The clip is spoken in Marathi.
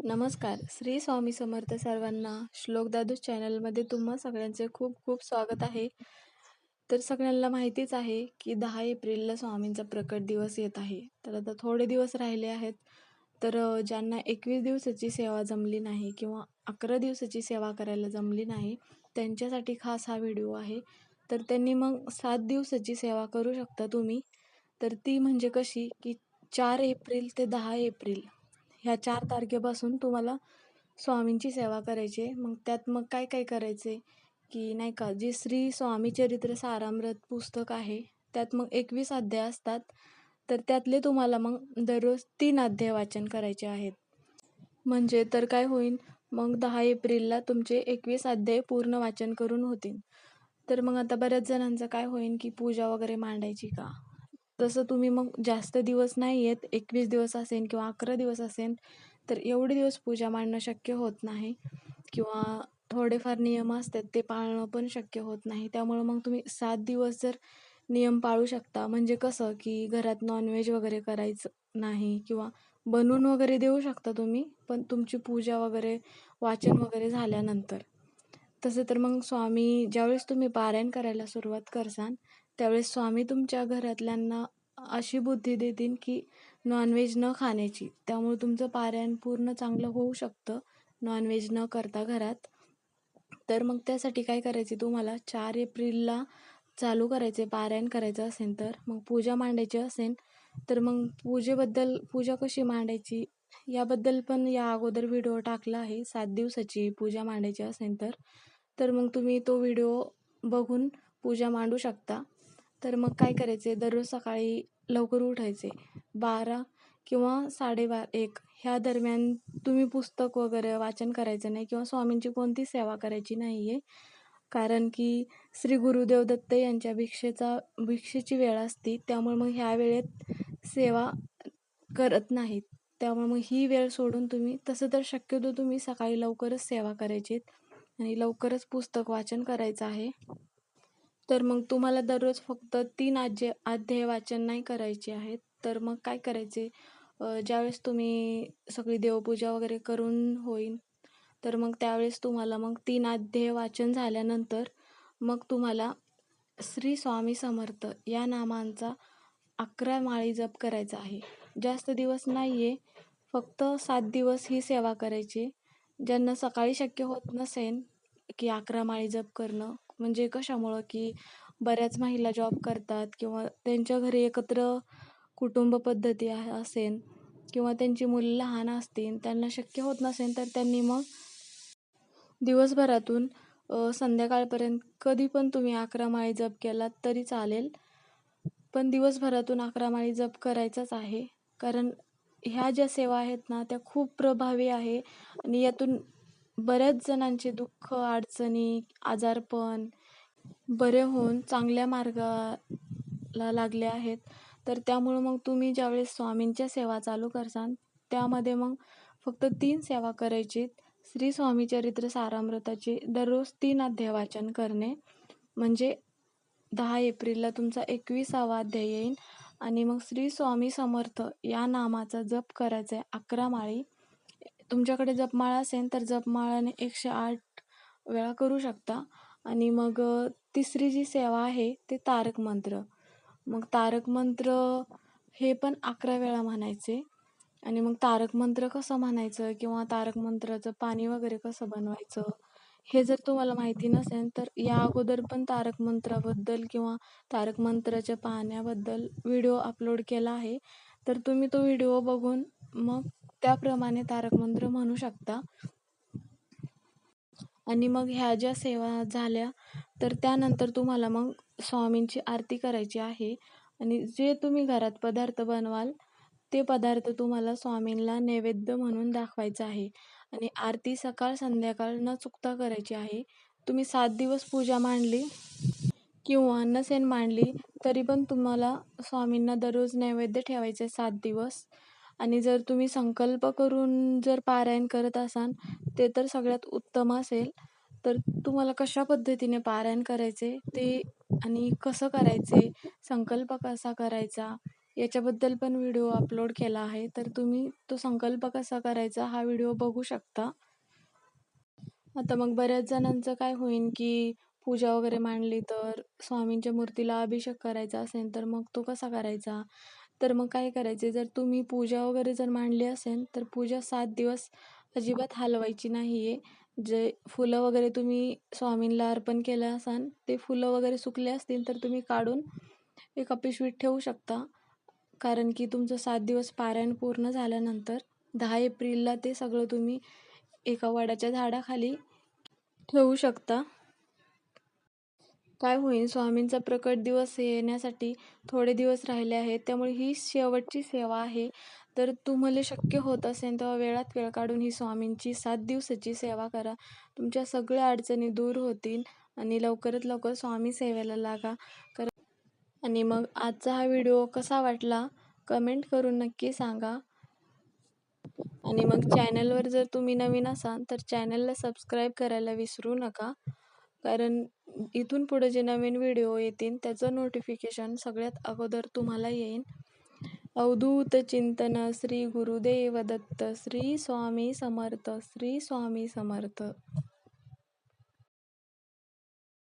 नमस्कार. श्री स्वामी समर्थ सर्वांना. श्लोक दादूस चॅनलमध्ये तुम्हा सगळ्यांचे खूप खूप स्वागत आहे. तर सगळ्यांना माहितीच आहे की 10 एप्रिलला स्वामींचा प्रकट दिवस येत आहे. तर आता थोडे दिवस राहिले आहेत. तर ज्यांना 21 दिवसाची सेवा जमली नाही किंवा 11 दिवसाची सेवा करायला जमली नाही, त्यांच्यासाठी खास हा व्हिडिओ आहे. तर त्यांनी मग 7 दिवसाची सेवा करू शकता तुम्ही. तर ती म्हणजे कशी की 4 एप्रिल ते 10 एप्रिल ह्या 4 तारखेपासून तुम्हाला स्वामींची सेवा करायची आहे. मग त्यात काय काय करायचे की नाही का, जे श्री स्वामी चरित्र सारामृत पुस्तक आहे, त्यात मग 21 अध्याय असतात. तर त्यातले तुम्हाला मग दररोज 3 अध्याय वाचन करायचे आहेत. म्हणजे तर काय होईल, मग 10 एप्रिलला तुमचे 21 अध्याय पूर्ण वाचन करून होतील. तर मग आता बऱ्याच जणांचं काय होईल की पूजा वगैरे मांडायची का? तसं तुम्ही मग जास्त दिवस नाही आहेत, 21 दिवस असेल किंवा 11 दिवस असेल, तर एवढे दिवस पूजा मांडणं शक्य होत नाही किंवा थोडेफार नियम असतात ते पाळणं पण शक्य होत नाही. त्यामुळं मग तुम्ही 7 दिवस जर नियम पाळू शकता, म्हणजे कसं की घरात नॉनव्हेज वगैरे करायचं नाही किंवा बनवून वगैरे देऊ शकता तुम्ही, पण तुमची पूजा वगैरे, वाचन वगैरे झाल्यानंतर. तसं तर मग स्वामी ज्यावेळेस तुम्ही पारायण करायला सुरुवात करसाल, त्यावेळेस स्वामी तुमच्या घरातल्यांना अशी बुद्धी देतील की नॉनव्हेज न खाण्याची. त्यामुळे तुमचं पारायण पूर्ण चांगलं होऊ शकतं, नॉनव्हेज न करता घरात. तर मग त्यासाठी काय करायचे, तुम्हाला 4 एप्रिलला चालू करायचे, पारायण करायचं असेल तर. मग पूजा मांडायची असेल तर मग पूजा कशी मांडायची याबद्दल पण या अगोदर व्हिडिओ टाकला आहे. 7 दिवसाची पूजा मांडायची असेल तर मग तुम्ही तो व्हिडिओ बघून पूजा मांडू शकता. तर मग काय करायचे, दररोज सकाळी लवकर उठायचे. 12 किंवा 12:30-1 ह्या दरम्यान तुम्ही पुस्तक वगैरे वाचन करायचं नाही किंवा स्वामींची कोणती सेवा करायची नाही आहे. कारण की श्री गुरुदेव दत्त यांच्या भिक्षेची वेळ असते. त्यामुळे मग ह्या वेळेत सेवा करत नाहीत. त्यामुळे मग ही वेळ सोडून तुम्ही, तसं तर शक्यतो तुम्ही सकाळी लवकरच सेवा करायची आणि लवकरच पुस्तक वाचन करायचं आहे. तर मग तुम्हाला दररोज फक्त 3 अध्याय वाचन नाही करायचे आहेत. तर मग काय करायचे, ज्यावेळेस तुम्ही सगळी देवपूजा वगैरे करून होईल, तर मग त्यावेळेस तुम्हाला मग 3 अध्याय वाचन झाल्यानंतर मग तुम्हाला श्री स्वामी समर्थ या नामांचा 11 माळी जप करायचा आहे. जास्त दिवस नाही आहे, फक्त 7 दिवस ही सेवा करायची. ज्यांना सकाळी शक्य होत नसेल की 11 माळी जप करणं, म्हणजे कशामुळं की बऱ्याच महिला जॉब करतात किंवा त्यांच्या घरी एकत्र कुटुंब पद्धती असेल किंवा त्यांची मुलं लहान असतील, त्यांना शक्य होत नसेल, तर त्यांनी मग दिवसभरातून संध्याकाळपर्यंत कधी पण तुम्ही 11 माळी जप केलात तरी चालेल. पण दिवसभरातून 11 माळी जप करायचाच आहे. कारण ह्या ज्या सेवा आहेत ना, त्या खूप प्रभावी आहे आणि यातून बऱ्याच जणांचे दुःख, अडचणी, आजारपण बरे होऊन चांगल्या मार्गाला लागले आहेत. तर त्यामुळं मग तुम्ही ज्यावेळेस स्वामींच्या सेवा चालू करसाल, त्यामध्ये मग फक्त 3 सेवा करायची. श्री स्वामी चरित्र सारामृताचे दररोज 3 अध्याय वाचन करणे, म्हणजे 10 एप्रिलला तुमचा 21वा अध्याय येईल आणि मग श्री स्वामी समर्थ या नामाचा जप करायचा आहे 11 माळी. तुमच्याकडे जपमाळा असेल तर जपमाळाने 108 वेळा करू शकता. आणि मग तिसरी जी सेवा आहे ते तारक मंत्र. मग तारक मंत्र हे पण 11 वेळा म्हणायचे. आणि मग तारक मंत्र कसं म्हणायचं किंवा तारक मंत्राचं पाणी वगैरे कसं बनवायचं, हे जर तुम्हाला माहिती नसेल, तर या अगोदर पण तारक मंत्राबद्दल किंवा तारक मंत्राच्या पाण्याबद्दल व्हिडिओ अपलोड केला आहे. तर तुम्ही तो व्हिडिओ बघून मग त्याप्रमाणे तारक मंत्र म्हणू शकता. आणि मग ह्या ज्या सेवा झाल्या, तर त्यानंतर तुम्हाला मग स्वामींची आरती करायची आहे आणि जे तुम्ही घरात पदार्थ बनवाल, ते पदार्थ तुम्हाला स्वामींना नैवेद्य म्हणून दाखवायचं आहे आणि आरती सकाळ संध्याकाळ न चुकता करायची आहे. तुम्ही 7 दिवस पूजा मांडली किंवा नसेल मांडली, तरी पण तुम्हाला स्वामींना दररोज नैवेद्य ठेवायचे 7 दिवस. आणि जर तुम्ही संकल्प करून जर पारायण करत असाल, ते तर सगळ्यात उत्तम असेल. तर तुम्हाला कशा पद्धतीने पारायण करायचे ते आणि कसं करायचे, संकल्प कसा करायचा, याच्याबद्दल पण व्हिडिओ अपलोड केला आहे. तर तुम्ही तो संकल्प कसा करायचा हा व्हिडिओ बघू शकता. आता मग बऱ्याच जणांचं काय होईल, की पूजा वगैरे मांडली तर स्वामींच्या मूर्तीला अभिषेक करायचा असेल, तर मग तो कसा करायचा? तर मग काय करायचे, जर तुम्ही पूजा वगैरे जर मांडली असेल, तर पूजा 7 दिवस अजिबात हलवायची नाही आहे. जे फुलं वगैरे तुम्ही स्वामींना अर्पण केलं असाल, ते फुलं वगैरे सुकले असतील, तर तुम्ही काढून एका पिशवीत ठेवू शकता. कारण की तुमचं 7 दिवस पारायण पूर्ण झाल्यानंतर 10 एप्रिलला ते सगळं तुम्ही एका वडाच्या झाडाखाली ठेवू शकता. काय होईल, स्वामींचा प्रकट दिवस येण्यासाठी थोडे दिवस राहिले आहेत. त्यामुळे ही शेवटची सेवा आहे. तर तुम्हाला शक्य होत असेल तेव्हा वेळात वेळ काढून ही स्वामींची 7 दिवसाची सेवा करा. तुमच्या सगळ्या अडचणी दूर होतील आणि लवकरात लवकर स्वामी सेवेला लागा. आणि मग आजचा हा व्हिडिओ कसा वाटला कमेंट करून नक्की सांगा. आणि मग चॅनलवर जर तुम्ही नवीन असाल तर चॅनलला सबस्क्राईब करायला विसरू नका. कारण इथून पुढे जे नवीन व्हिडिओ येतील त्याचं नोटिफिकेशन सगळ्यात अगोदर तुम्हाला येईल. अवधूत चिंतन श्री गुरुदेव दत्त. श्री स्वामी समर्थ. श्री स्वामी समर्थ.